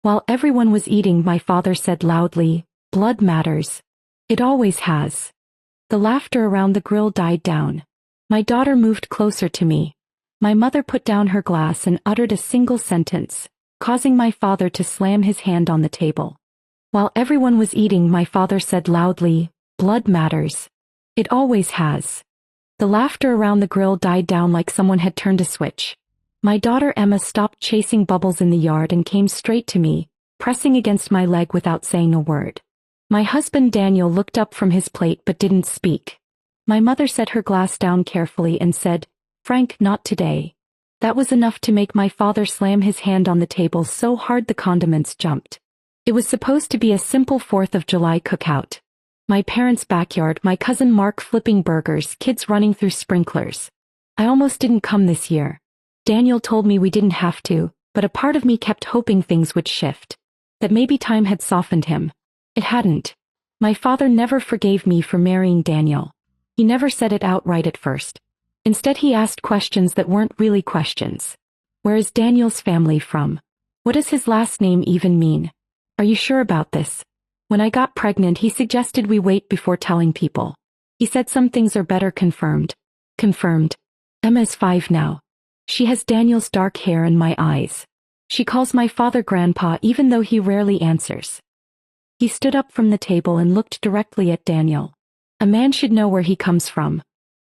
While everyone was eating, my father said loudly, "Blood matters. It always has." The laughter around the grill died down. My daughter moved closer to me. My mother put down her glass and uttered a single sentence, causing my father to slam his hand on the table. While everyone was eating, my father said loudly, "Blood matters. It always has." The laughter around the grill died down like someone had turned a switch. My daughter Emma stopped chasing bubbles in the yard and came straight to me, pressing against my leg without saying a word. My husband Daniel looked up from his plate but didn't speak. My mother set her glass down carefully and said, "Frank, not today." That was enough to make my father slam his hand on the table so hard the condiments jumped. It was supposed to be a simple 4th of July cookout. My parents' backyard, my cousin Mark flipping burgers, kids running through sprinklers. I almost didn't come this year. Daniel told me we didn't have to, but a part of me kept hoping things would shift. That maybe time had softened him. It hadn't. My father never forgave me for marrying Daniel. He never said it outright at first. Instead he asked questions that weren't really questions. Where is Daniel's family from? What does his last name even mean? Are you sure about this? When I got pregnant he suggested we wait before telling people. He said some things are better confirmed. Confirmed. Emma is 5 now. She has Daniel's dark hair and my eyes. She calls my father Grandpa even though he rarely answers. He stood up from the table and looked directly at Daniel. A man should know where he comes from.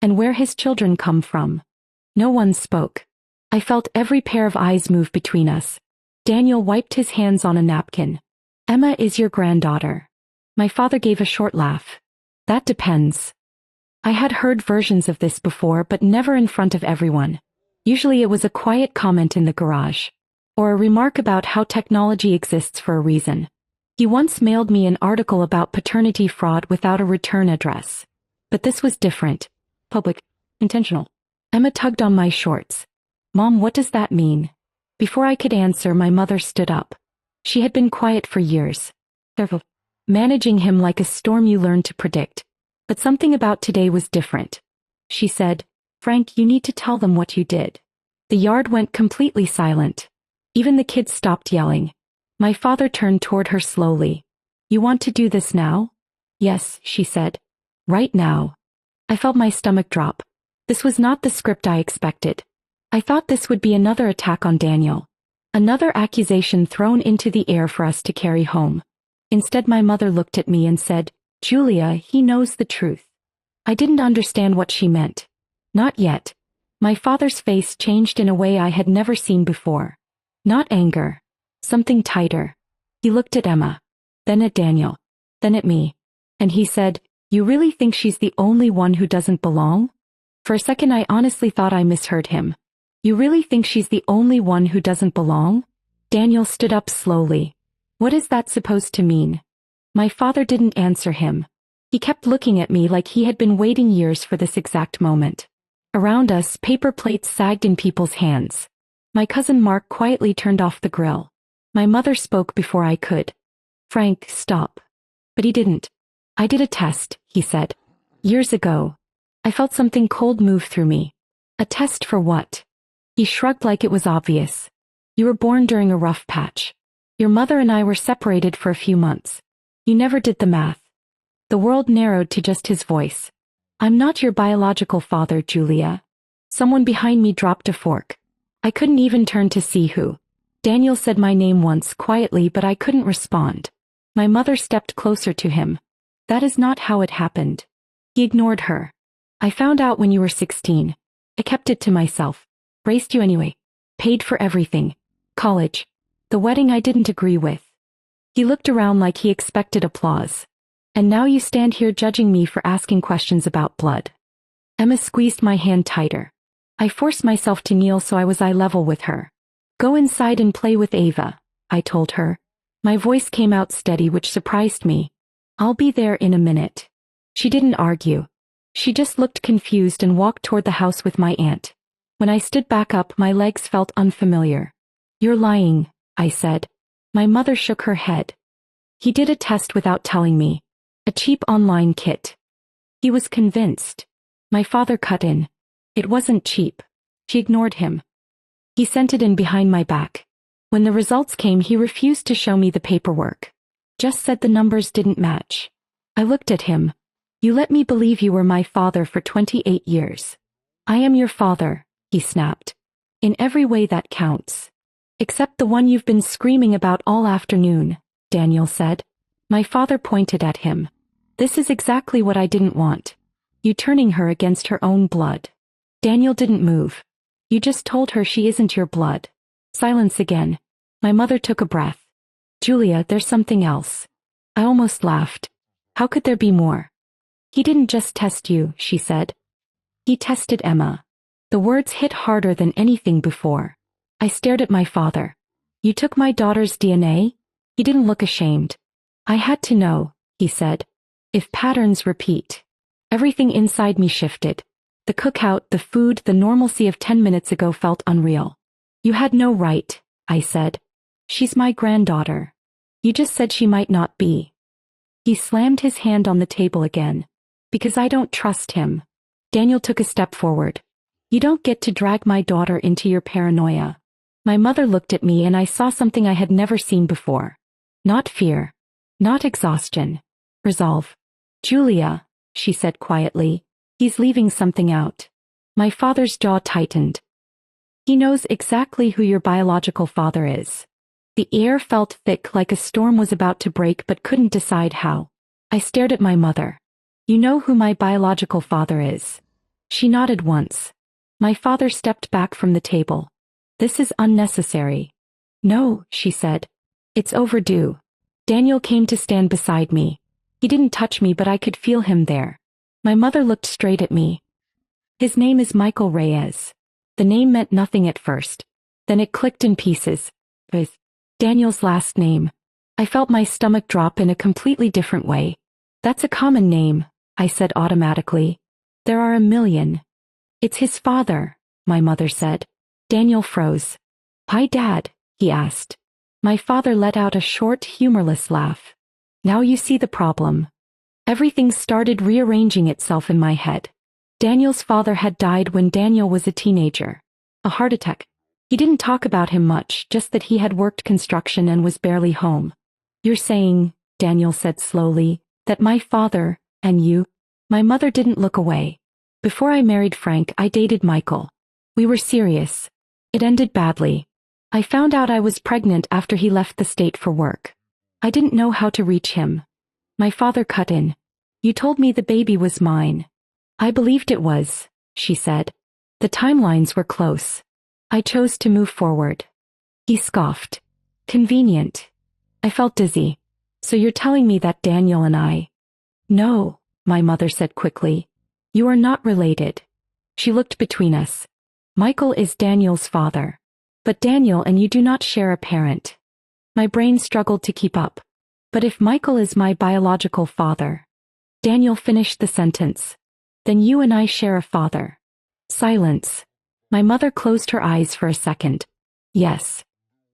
And where his children come from. No one spoke. I felt every pair of eyes move between us. Daniel wiped his hands on a napkin. "Emma is your granddaughter." My father gave a short laugh. "That depends." I had heard versions of this before but never in front of everyone. Usually it was a quiet comment in the garage. Or a remark about how technology exists for a reason. He once mailed me an article about paternity fraud without a return address. But this was different. Public. Intentional. Emma tugged on my shorts. "Mom, what does that mean?" Before I could answer, my mother stood up. She had been quiet for years. Managing him like a storm you learn to predict. But something about today was different. She said, "Frank, you need to tell them what you did." The yard went completely silent. Even the kids stopped yelling. My father turned toward her slowly. "You want to do this now?" "Yes," she said. "Right now." I felt my stomach drop. This was not the script I expected. I thought this would be another attack on Daniel. Another accusation thrown into the air for us to carry home. Instead my mother looked at me and said, "Julia, he knows the truth." I didn't understand what she meant. Not yet. My father's face changed in a way I had never seen before. Not anger. Something tighter. He looked at Emma. Then at Daniel. Then at me. And he said, "You really think she's the only one who doesn't belong?" For a second I honestly thought I misheard him. "You really think she's the only one who doesn't belong?" Daniel stood up slowly. "What is that supposed to mean?" My father didn't answer him. He kept looking at me like he had been waiting years for this exact moment. Around us, paper plates sagged in people's hands. My cousin Mark quietly turned off the grill. My mother spoke before I could. "Frank, stop." But he didn't. "I did a test," he said. "Years ago." I felt something cold move through me. "A test for what?" He shrugged like it was obvious. "You were born during a rough patch. Your mother and I were separated for a few months. You never did the math." The world narrowed to just his voice. "I'm not your biological father, Julia." Someone behind me dropped a fork. I couldn't even turn to see who. Daniel said my name once quietly, but I couldn't respond. My mother stepped closer to him. "That is not how it happened." He ignored her. "I found out when you were 16. I kept it to myself. Raised you anyway. Paid for everything. College. The wedding I didn't agree with." He looked around like he expected applause. "And now you stand here judging me for asking questions about blood." Emma squeezed my hand tighter. I forced myself to kneel so I was eye level with her. "Go inside and play with Ava," I told her. My voice came out steady, which surprised me. "I'll be there in a minute." She didn't argue. She just looked confused and walked toward the house with my aunt. When I stood back up, my legs felt unfamiliar. "You're lying," I said. My mother shook her head. "He did a test without telling me. A cheap online kit." He was convinced. My father cut in. "It wasn't cheap." She ignored him. "He sent it in behind my back." When the results came, he refused to show me the paperwork. Just said the numbers didn't match. I looked at him. You let me believe you were my father for 28 years. I am your father, he snapped. In every way that counts. Except the one you've been screaming about all afternoon, Daniel said. My father pointed at him. This is exactly what I didn't want. You turning her against her own blood. Daniel didn't move. You just told her she isn't your blood. Silence again. My mother took a breath. Julia, there's something else. I almost laughed. How could there be more? He didn't just test you, she said. He tested Emma. The words hit harder than anything before. I stared at my father. You took my daughter's DNA? He didn't look ashamed. I had to know, he said. If patterns repeat. Everything inside me shifted. The cookout, the food, the normalcy of 10 minutes ago felt unreal. You had no right, I said. She's my granddaughter. You just said she might not be. He slammed his hand on the table again. Because I don't trust him. Daniel took a step forward. You don't get to drag my daughter into your paranoia. My mother looked at me and I saw something I had never seen before. Not fear. Not exhaustion. Resolve. Julia, she said quietly, he's leaving something out. My father's jaw tightened. He knows exactly who your biological father is. The air felt thick like a storm was about to break but couldn't decide how. I stared at my mother. You know who my biological father is. She nodded once. My father stepped back from the table. This is unnecessary. No, she said. It's overdue. Daniel came to stand beside me. He didn't touch me but I could feel him there. My mother looked straight at me. His name is Michael Reyes. The name meant nothing at first. Then it clicked in pieces. With Daniel's last name. I felt my stomach drop in a completely different way. That's a common name, I said automatically. There are a million. It's his father, my mother said. Daniel froze. Hi, Dad, he asked. My father let out a short, humorless laugh. Now you see the problem. Everything started rearranging itself in my head. Daniel's father had died when Daniel was a teenager. A heart attack. He didn't talk about him much, just that he had worked construction and was barely home. You're saying, Daniel said slowly, that my father, and you, my mother didn't look away. Before I married Frank, I dated Michael. We were serious. It ended badly. I found out I was pregnant after he left the state for work. I didn't know how to reach him. My father cut in. You told me the baby was mine. I believed it was, she said. The timelines were close. I chose to move forward. He scoffed. Convenient. I felt dizzy. So you're telling me that Daniel and I... No, my mother said quickly. You are not related. She looked between us. Michael is Daniel's father. But Daniel and you do not share a parent. My brain struggled to keep up. But if Michael is my biological father... Daniel finished the sentence. Then you and I share a father. Silence. My mother closed her eyes for a second. Yes.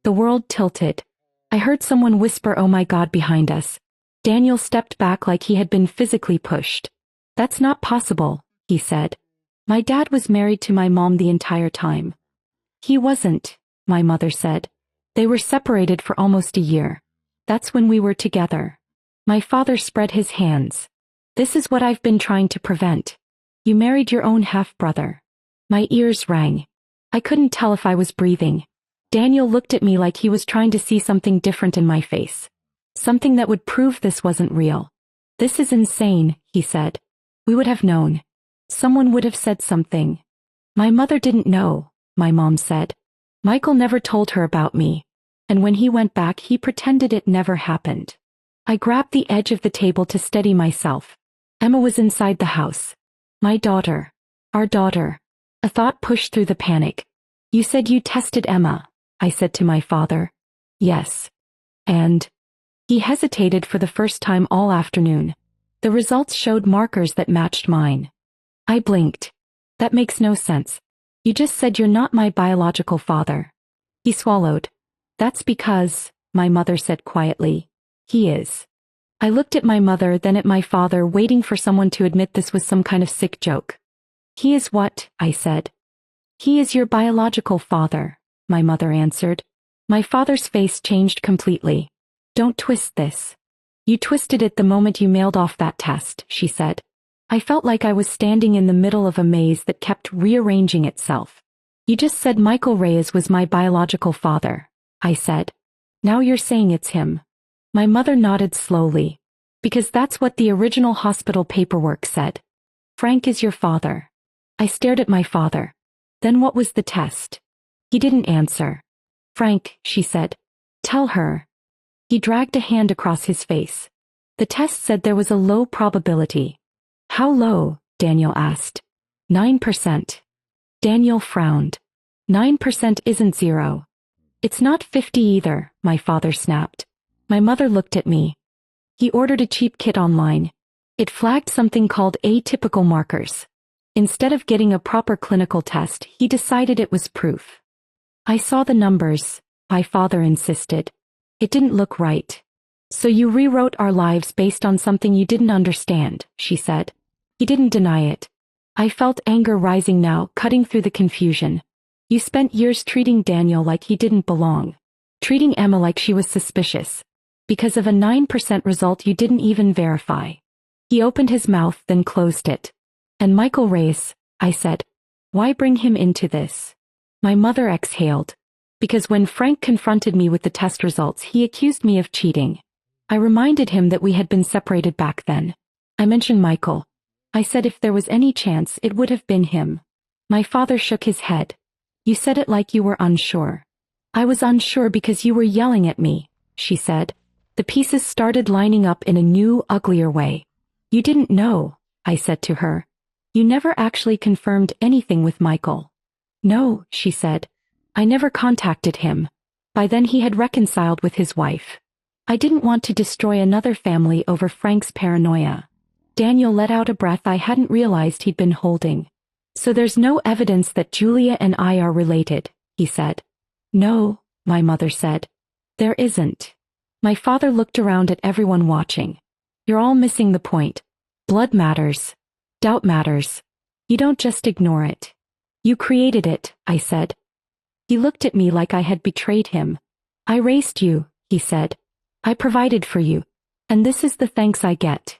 The world tilted. I heard someone whisper, "Oh my God," behind us. Daniel stepped back like he had been physically pushed. That's not possible, he said. My dad was married to my mom the entire time. He wasn't, my mother said. They were separated for almost a year. That's when we were together. My father spread his hands. This is what I've been trying to prevent. You married your own half-brother. My ears rang. I couldn't tell if I was breathing. Daniel looked at me like he was trying to see something different in my face. Something that would prove this wasn't real. This is insane, he said. We would have known. Someone would have said something. My mother didn't know, my mom said. Michael never told her about me. And when he went back, he pretended it never happened. I grabbed the edge of the table to steady myself. Emma was inside the house. My daughter. Our daughter. A thought pushed through the panic. You said you tested Emma, I said to my father. Yes. And? He hesitated for the first time all afternoon. The results showed markers that matched mine. I blinked. That makes no sense. You just said you're not my biological father. He swallowed. That's because, my mother said quietly, he is. I looked at my mother, then at my father, waiting for someone to admit this was some kind of sick joke. He is what? I said. He is your biological father, my mother answered. My father's face changed completely. Don't twist this. You twisted it the moment you mailed off that test, she said. I felt like I was standing in the middle of a maze that kept rearranging itself. You just said Michael Reyes was my biological father, I said. Now you're saying it's him. My mother nodded slowly. Because that's what the original hospital paperwork said. Frank is your father. I stared at my father. Then what was the test? He didn't answer. Frank, she said. Tell her. He dragged a hand across his face. The test said there was a low probability. How low? Daniel asked. 9%. Daniel frowned. 9% isn't zero. It's not 50 either, my father snapped. My mother looked at me. He ordered a cheap kit online. It flagged something called atypical markers. Instead of getting a proper clinical test, he decided it was proof. I saw the numbers, my father insisted. It didn't look right. So you rewrote our lives based on something you didn't understand, she said. He didn't deny it. I felt anger rising now, cutting through the confusion. You spent years treating Daniel like he didn't belong. Treating Emma like she was suspicious. Because of a 9% result you didn't even verify. He opened his mouth, then closed it. And Michael Reyes, I said. Why bring him into this? My mother exhaled. Because when Frank confronted me with the test results, he accused me of cheating. I reminded him that we had been separated back then. I mentioned Michael. I said if there was any chance, it would have been him. My father shook his head. You said it like you were unsure. I was unsure because you were yelling at me, she said. The pieces started lining up in a new, uglier way. You didn't know, I said to her. You never actually confirmed anything with Michael. No, she said. I never contacted him. By then he had reconciled with his wife. I didn't want to destroy another family over Frank's paranoia. Daniel let out a breath I hadn't realized he'd been holding. So there's no evidence that Julia and I are related, he said. No, my mother said. There isn't. My father looked around at everyone watching. You're all missing the point. Blood matters. Doubt matters. You don't just ignore it. You created it, I said. He looked at me like I had betrayed him. I raised you, he said. I provided for you. And this is the thanks I get.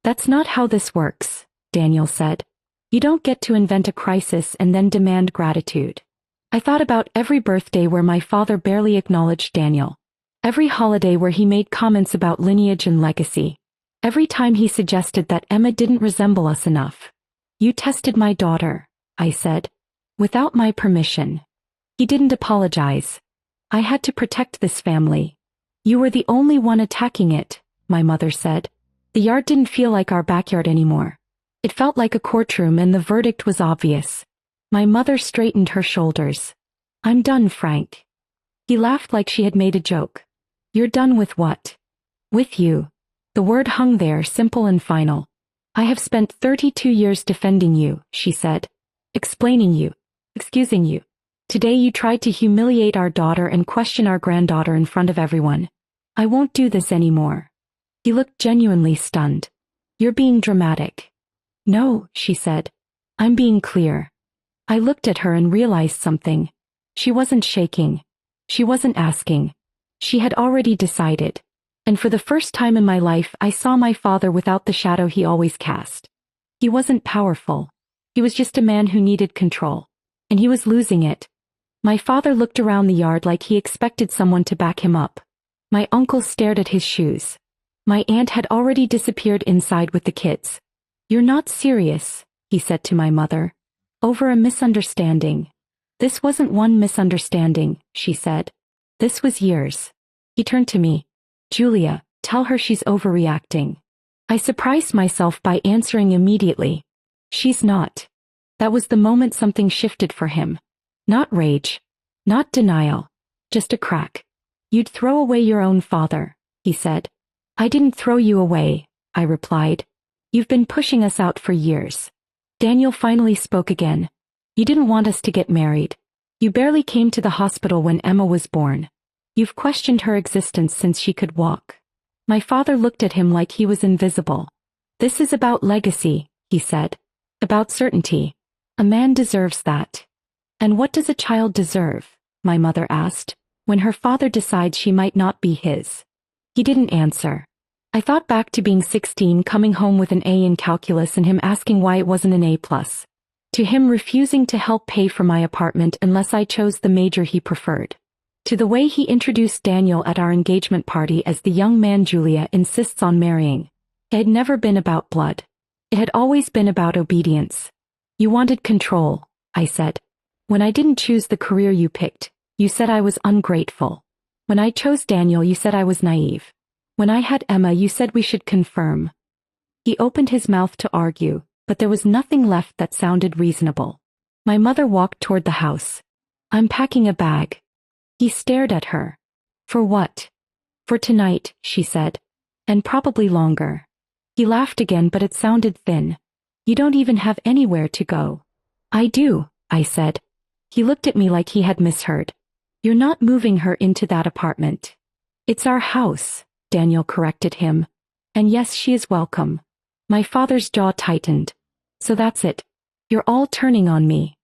That's not how this works, Daniel said. You don't get to invent a crisis and then demand gratitude. I thought about every birthday where my father barely acknowledged Daniel. Every holiday where he made comments about lineage and legacy. Every time he suggested that Emma didn't resemble us enough. You tested my daughter, I said. Without my permission. He didn't apologize. I had to protect this family. You were the only one attacking it, my mother said. The yard didn't feel like our backyard anymore. It felt like a courtroom and the verdict was obvious. My mother straightened her shoulders. I'm done, Frank. He laughed like she had made a joke. You're done with what? With you. The word hung there, simple and final. I have spent 32 years defending you, she said. Explaining you. Excusing you. Today you tried to humiliate our daughter and question our granddaughter in front of everyone. I won't do this anymore. He looked genuinely stunned. You're being dramatic. No, she said. I'm being clear. I looked at her and realized something. She wasn't shaking. She wasn't asking. She had already decided. And for the first time in my life I saw my father without the shadow he always cast. He wasn't powerful. He was just a man who needed control. And he was losing it. My father looked around the yard like he expected someone to back him up. My uncle stared at his shoes. My aunt had already disappeared inside with the kids. You're not serious, he said to my mother. Over a misunderstanding. This wasn't one misunderstanding, she said. This was years. He turned to me. Julia, tell her she's overreacting. I surprised myself by answering immediately. She's not. That was the moment something shifted for him. Not rage. Not denial. Just a crack. You'd throw away your own father, he said. I didn't throw you away, I replied. You've been pushing us out for years. Daniel finally spoke again. You didn't want us to get married. You barely came to the hospital when Emma was born. You've questioned her existence since she could walk. My father looked at him like he was invisible. This is about legacy, he said. About certainty. A man deserves that. And what does a child deserve? My mother asked. When her father decides she might not be his. He didn't answer. I thought back to being 16, coming home with an A in calculus and him asking why it wasn't an A+. To him refusing to help pay for my apartment unless I chose the major he preferred. To the way he introduced Daniel at our engagement party as the young man Julia insists on marrying. It had never been about blood. It had always been about obedience. You wanted control, I said. When I didn't choose the career you picked, you said I was ungrateful. When I chose Daniel, you said I was naive. When I had Emma, you said we should confirm. He opened his mouth to argue, but there was nothing left that sounded reasonable. My mother walked toward the house. I'm packing a bag. He stared at her. For what? For tonight, she said. And probably longer. He laughed again, but it sounded thin. You don't even have anywhere to go. I do, I said. He looked at me like he had misheard. You're not moving her into that apartment. It's our house, Daniel corrected him. And yes, she is welcome. My father's jaw tightened. So that's it. You're all turning on me.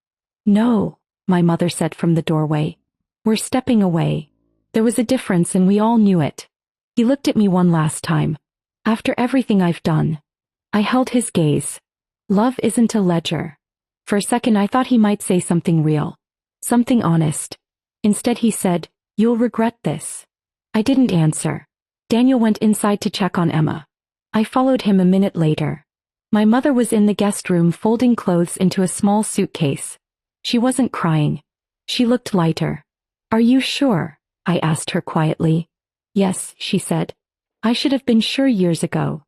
No, my mother said from the doorway. We're stepping away. There was a difference and we all knew it. He looked at me one last time. After everything I've done. I held his gaze. Love isn't a ledger. For a second I thought he might say something real. Something honest. Instead he said, you'll regret this. I didn't answer. Daniel went inside to check on Emma. I followed him a minute later. My mother was in the guest room folding clothes into a small suitcase. She wasn't crying. She looked lighter. Are you sure? I asked her quietly. Yes, she said. I should have been sure years ago.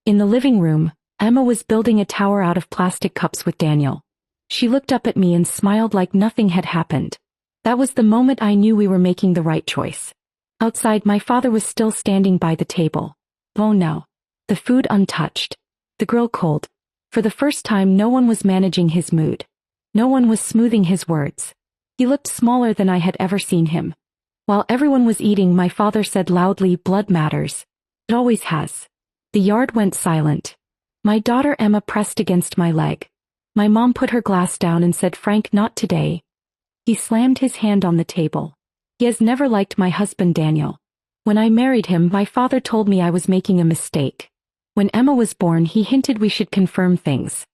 In the living room, Emma was building a tower out of plastic cups with Daniel. She looked up at me and smiled like nothing had happened. That was the moment I knew we were making the right choice. Outside, my father was still standing by the table. Oh no. The food untouched. The grill cold. For the first time, no one was managing his mood. No one was smoothing his words. He looked smaller than I had ever seen him. While everyone was eating, my father said loudly, blood matters. It always has. The yard went silent. My daughter Emma pressed against my leg. My mom put her glass down and said, Frank, not today. He slammed his hand on the table. He has never liked my husband Daniel. When I married him, my father told me I was making a mistake. When Emma was born, he hinted we should confirm things.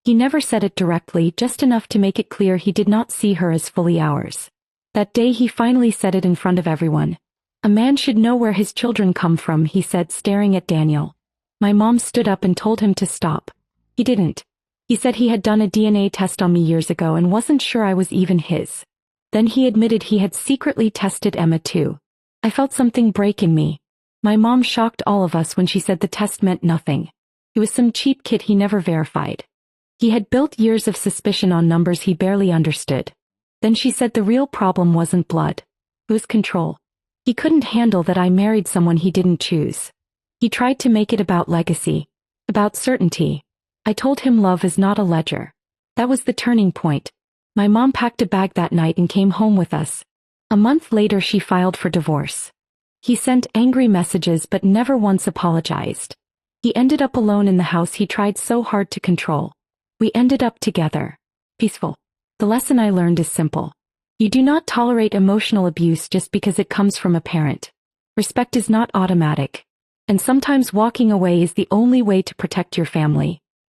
He never said it directly, just enough to make it clear he did not see her as fully ours. That day he finally said it in front of everyone. A man should know where his children come from, he said, staring at Daniel. My mom stood up and told him to stop. He didn't. He said he had done a DNA test on me years ago and wasn't sure I was even his. Then he admitted he had secretly tested Emma too. I felt something break in me. My mom shocked all of us when she said the test meant nothing. It was some cheap kit he never verified. He had built years of suspicion on numbers he barely understood. Then she said the real problem wasn't blood. It was control. He couldn't handle that I married someone he didn't choose. He tried to make it about legacy. About certainty. I told him love is not a ledger. That was the turning point. My mom packed a bag that night and came home with us. A month later she filed for divorce. He sent angry messages but never once apologized. He ended up alone in the house he tried so hard to control. We ended up together. Peaceful. The lesson I learned is simple. You do not tolerate emotional abuse just because it comes from a parent. Respect is not automatic. And sometimes walking away is the only way to protect your family.